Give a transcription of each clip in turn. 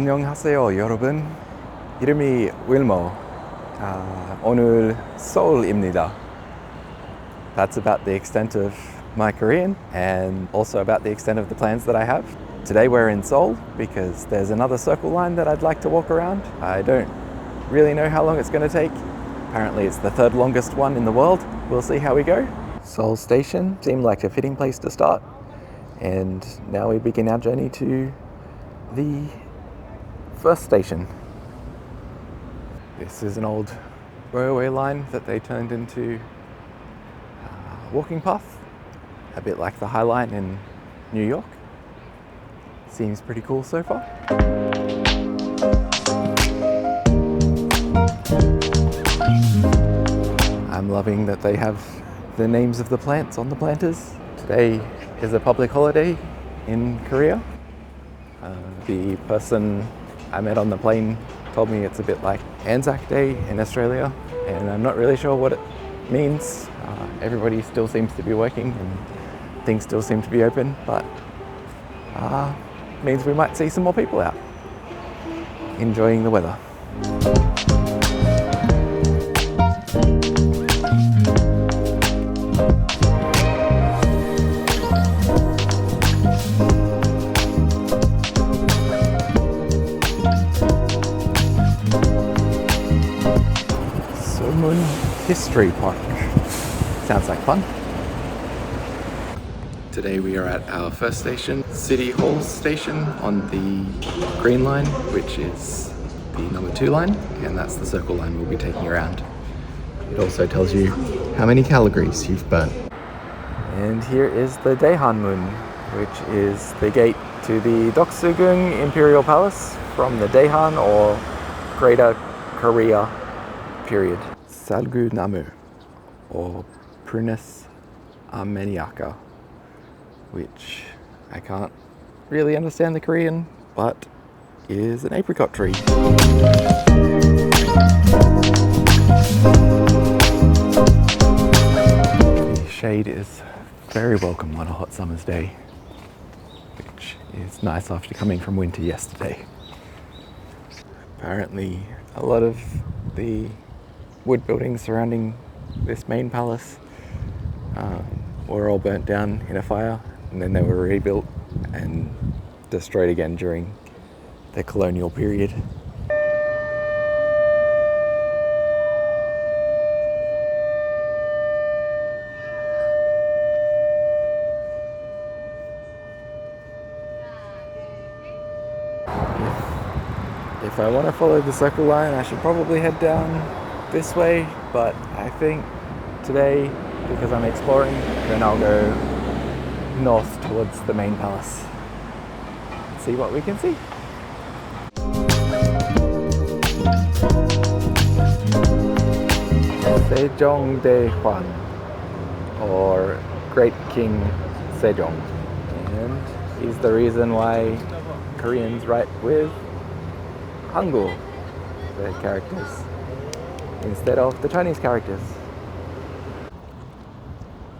안녕하세요, 여러분. 이름이 Wilmo. 오늘 서울입니다. That's about the extent of my Korean and also about the extent of the plans that I have. Today we're in Seoul because there's another circle line that I'd like to walk around. I don't really know how long it's going to take. Apparently it's the third longest one in the world. We'll see how we go. Seoul Station seemed like a fitting place to start. And now we begin our journey to the first station. This is an old railway line that they turned into a walking path, a bit like the High Line in New York. Seems pretty cool so far. I'm loving that they have the names of the plants on the planters. Today is a public holiday in Korea. The person I met on the plane told me it's a bit like Anzac Day in Australia, and I'm not really sure what it means. Everybody still seems to be working and things still seem to be open, but means we might see some more people out enjoying the weather. History Park. Sounds like fun. Today we are at our first station, City Hall Station on the Green Line, which is the number 2 line, and that's the circle line we'll be taking around. It also tells you how many calories you've burnt. And here is the Daehanmun, which is the gate to the Doksugung Imperial Palace from the Daehan or Greater Korea period. Salgu Namu, or Prunus armeniaca, which I can't really understand the Korean, but is an apricot tree. The shade is very welcome on a hot summer's day, which is nice after coming from winter yesterday. Apparently, a lot of the wood buildings surrounding this main palace were all burnt down in a fire, and then they were rebuilt and destroyed again during the colonial period. If I want to follow the circle line, I should probably head down this way, but I think today, because I'm exploring, then I'll go north towards the main palace and see what we can see. Sejongdaehwan, or Great King Sejong, and he's the reason why Koreans write with Hangul, the characters, instead of the Chinese characters.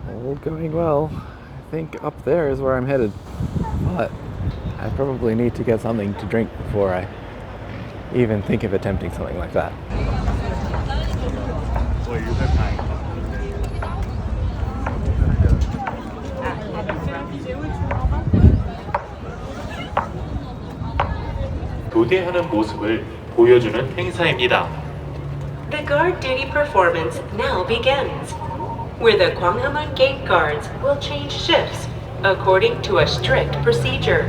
All going well. I think up there is where I'm headed, but I probably need to get something to drink before I even think of attempting something like that. 교대하는 모습을 보여주는 행사입니다. The guard duty performance now begins, where the Gwanghwamun gate guards will change shifts according to a strict procedure.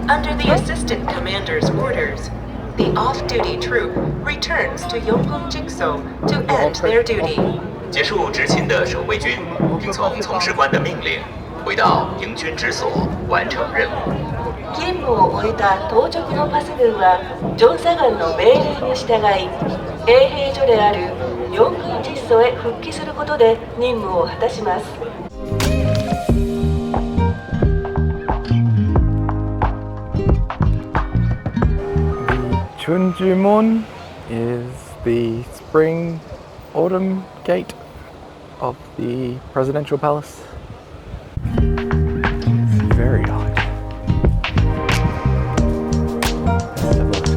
Under the assistant commander's orders, the off-duty troop returns to Yonggong-jikso to end their duty. 结束执勤的守卫军，听从从事官的命令，回到营军之所，完成任務。勤務を終えた当直のパス軍は上佐官の命令に従い衛兵所である四軍実所へ復帰することで任務を果たします。 Chunjumun is the spring autumn gate of the presidential palace. It's very hot. Let's have a look.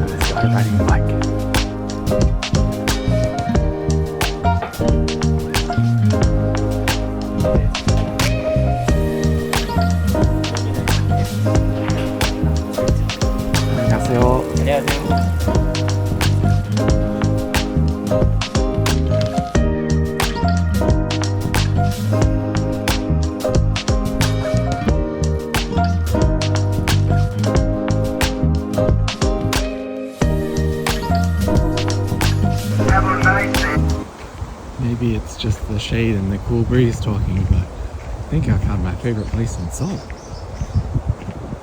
the shade and the cool breeze talking, but I think I found my favorite place in Seoul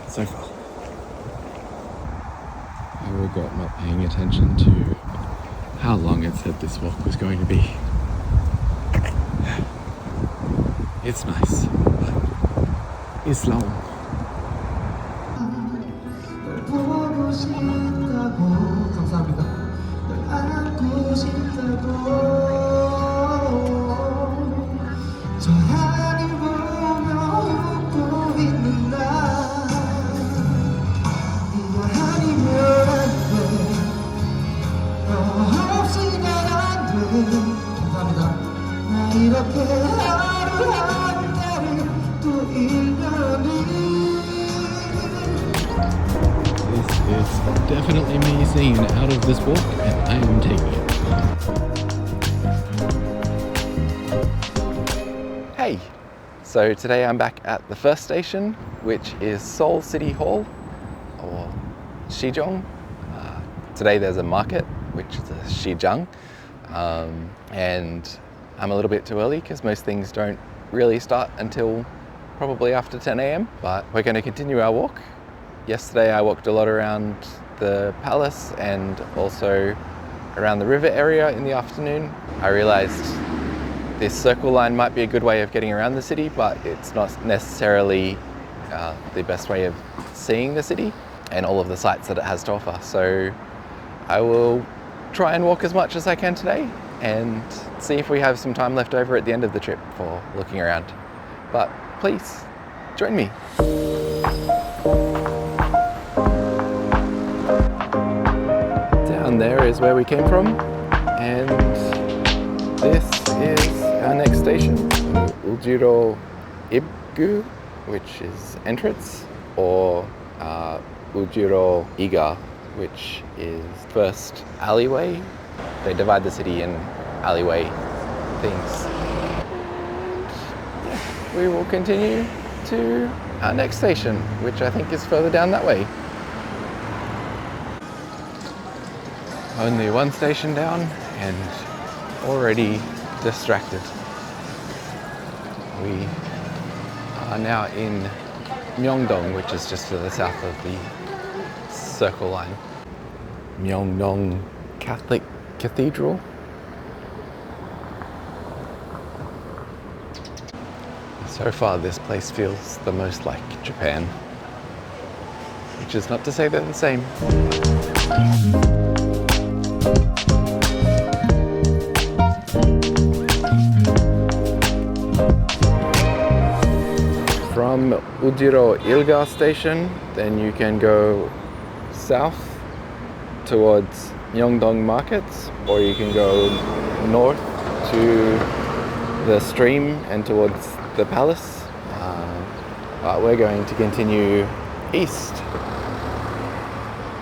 so far. I regret not paying attention to how long it said this walk was going to be. It's nice, but it's long. 감사합니다. 널 안고 싶다고 저 하늘 보며 웃고 있는 나 네가 아니면 안돼 너 없이는 안돼 감사합니다. 나 이렇게 하루 하루를 또 일년을 This is definitely me seeing it out of this walk, and I am taking it. Hey! So today I'm back at the first station, which is Seoul City Hall, or Sijong. Today there's a market, which is a Sijang, and I'm a little bit too early because most things don't really start until probably after 10 a.m. But we're going to continue our walk. Yesterday I walked a lot around the palace and also around the river area in the afternoon. I realized this circle line might be a good way of getting around the city, but it's not necessarily the best way of seeing the city and all of the sights that it has to offer. So I will try and walk as much as I can today and see if we have some time left over at the end of the trip for looking around. But please join me. Down there is where we came from, and this is our next station, Uljiro Ibgu, which is entrance, or Ujiro Iga, which is first alleyway. They divide the city in alleyway things. Yeah, we will continue to our next station, which I think is further down that way. Only one station down and already distracted. We are now in Myeongdong, which is just to the south of the Circle Line. Myeongdong Catholic Cathedral. So far this place feels the most like Japan, which is not to say they're the same. From Ujiro Ilga station, then you can go south towards Myeongdong markets, or you can go north to the stream and towards the palace. But we're going to continue east.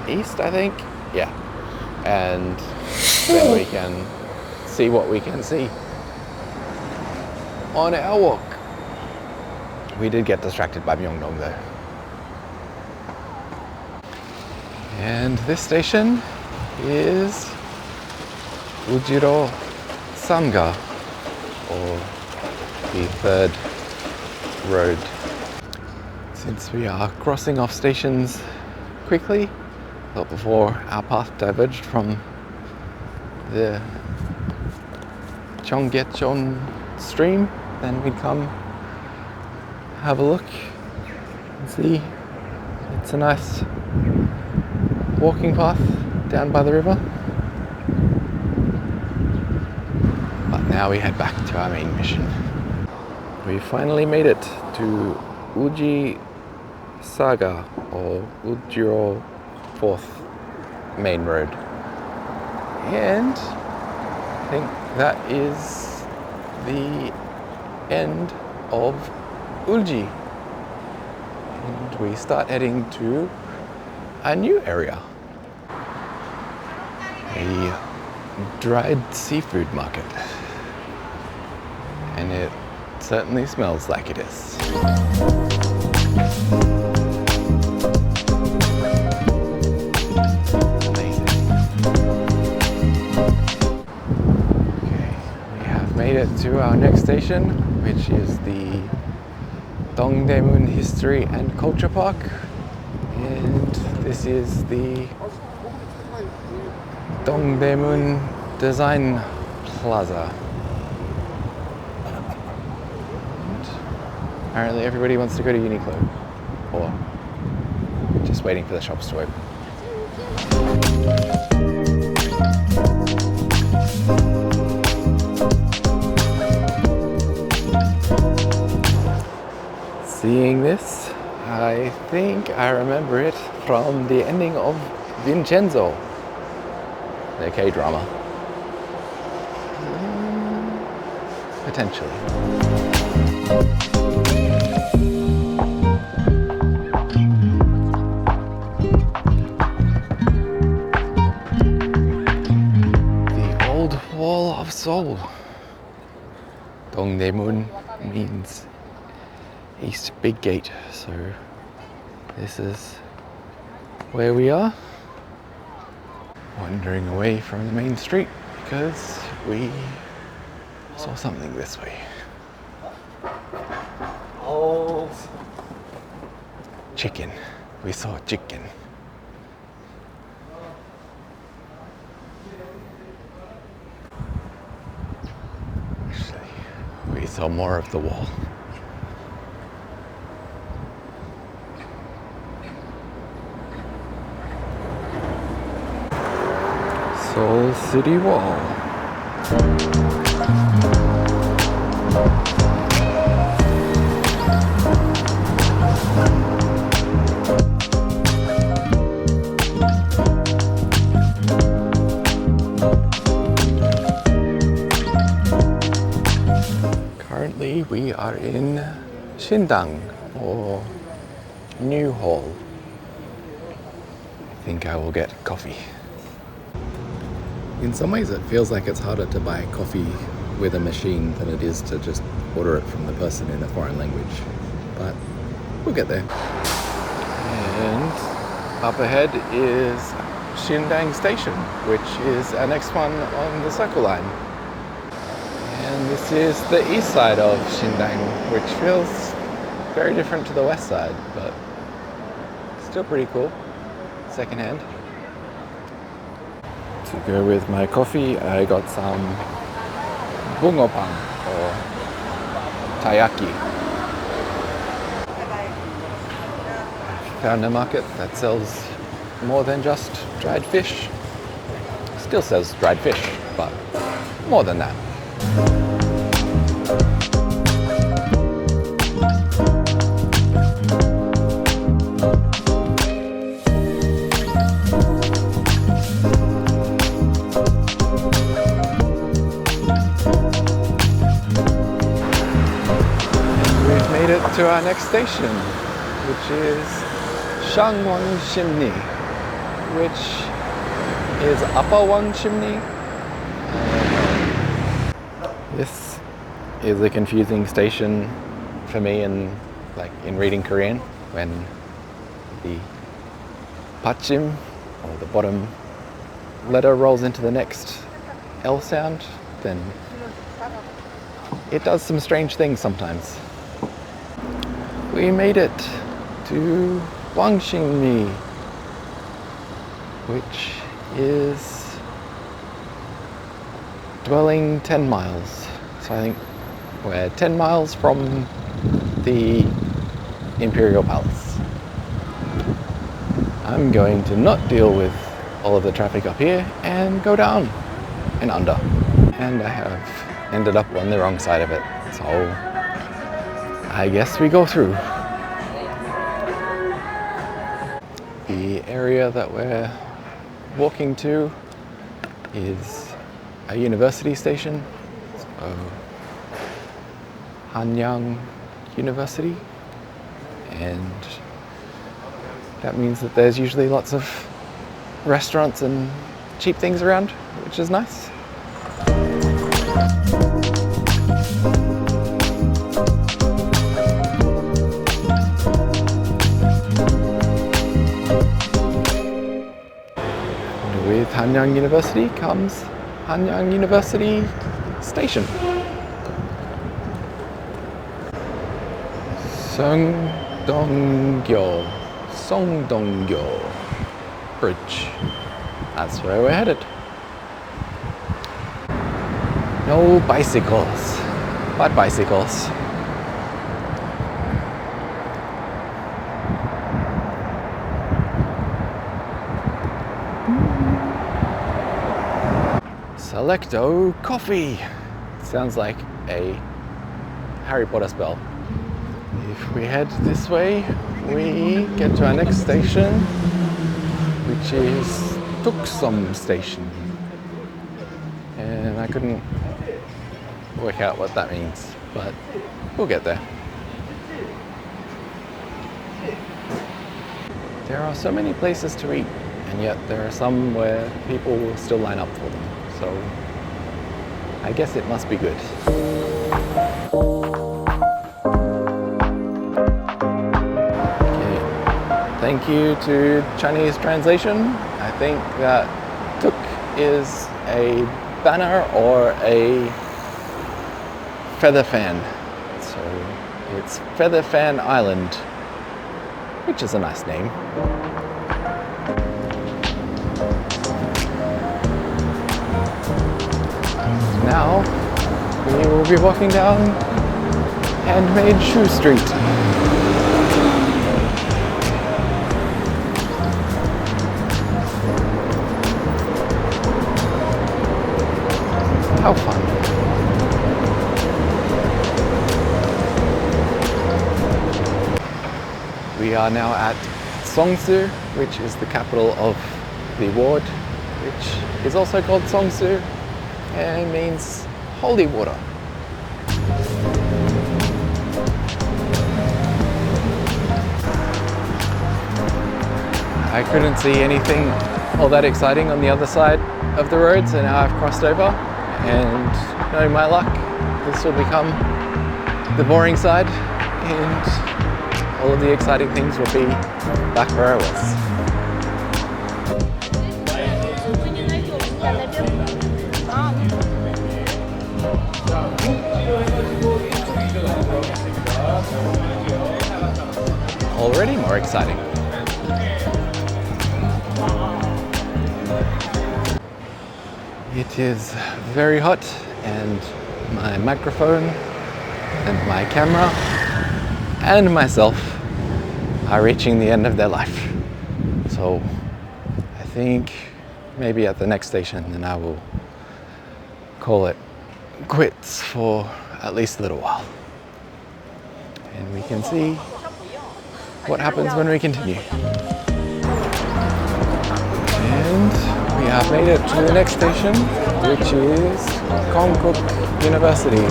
East, I think? Yeah. And then we can see what we can see on our walk. We did get distracted by Myeongdong though. And this station is Ujiro Samga, or the third road. Since we are crossing off stations quickly, but before our path diverged from the Cheonggyecheon stream, then we'd come have a look and see. It's a nice walking path down by the river. But now we head back to our main mission. We finally made it to Uji Saga, or Ujiro 4th main road. And I think that is the end of Ulji. And we start heading to a new area. A dried seafood market. And it certainly smells like it is. Amazing. Okay, we have made it it to our next station, which is the Dongdaemun History and Culture Park. And this is the Dongdaemun Design Plaza. And apparently everybody wants to go to Uniqlo, or just waiting for the shops to open. Seeing this, I think I remember it from the ending of Vincenzo, the K-drama. Potentially. The old wall of Seoul. Dongdaemun means East Big Gate, so this is where we are, wandering away from the main street because we saw something this way. Oh, chicken. We saw chicken. Actually, we saw more of the wall. Seoul City Wall. Currently we are in Shindang, or New Hall. I think I will get coffee. In some ways it feels like it's harder to buy coffee with a machine than it is to just order it from the person in a foreign language. But we'll get there. And up ahead is Shindang Station, which is our next one on the Circle Line. And this is the east side of Shindang, which feels very different to the west side, but still pretty cool. Secondhand. To go with my coffee, I got some bungeoppang, or taiyaki. I found a market that sells more than just dried fish. Still sells dried fish, but more than that. To our next station, which is Shangwon-shimni, which is Upper Won-shimni. This is a confusing station for me in reading Korean, when the pachim, or the bottom letter, rolls into the next L sound, then it does some strange things sometimes. We made it to Wangshingmi, which is dwelling 10 miles. So I think we're 10 miles from the Imperial Palace. I'm going to not deal with all of the traffic up here and go down and under. And I have ended up on the wrong side of it, so I guess we go through. The area that we're walking to is a university station, so Hanyang University, and that means that there's usually lots of restaurants and cheap things around, which is nice. With Hanyang University comes Hanyang University Station. Songdongyo Bridge. That's where we're headed. No bicycles, but bicycles. Selecto Coffee. Sounds like a Harry Potter spell. If we head this way, we get to our next station, which is Tuksum Station. And I couldn't work out what that means, but we'll get there. There are so many places to eat, and yet there are some where people will still line up for them. So I guess it must be good. Okay. Thank you to Chinese translation. I think that tuk is a banner or a feather fan. So it's Feather Fan Island, which is a nice name. Now we will be walking down Handmade Shoe Street. How fun. We are now at Seongsu, which is the capital of the ward, which is also called Seongsu and means holy water. I couldn't see anything all that exciting on the other side of the road, so now I've crossed over, and knowing my luck, this will become the boring side, and all of the exciting things will be back where I was. Already more exciting. It is very hot, and my microphone and my camera and myself are reaching the end of their life. So I think maybe at the next station then I will call it quits for at least a little while. And we can see what happens when we continue. And we have made it to the next station, which is Konkuk University.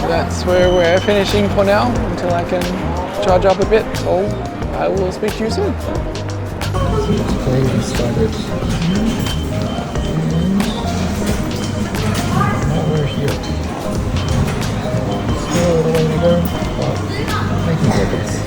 That's where we're finishing for now until I can charge up a bit, so I will speak to you soon. Today we started, and now we're here. Still a little way to go, but making progress.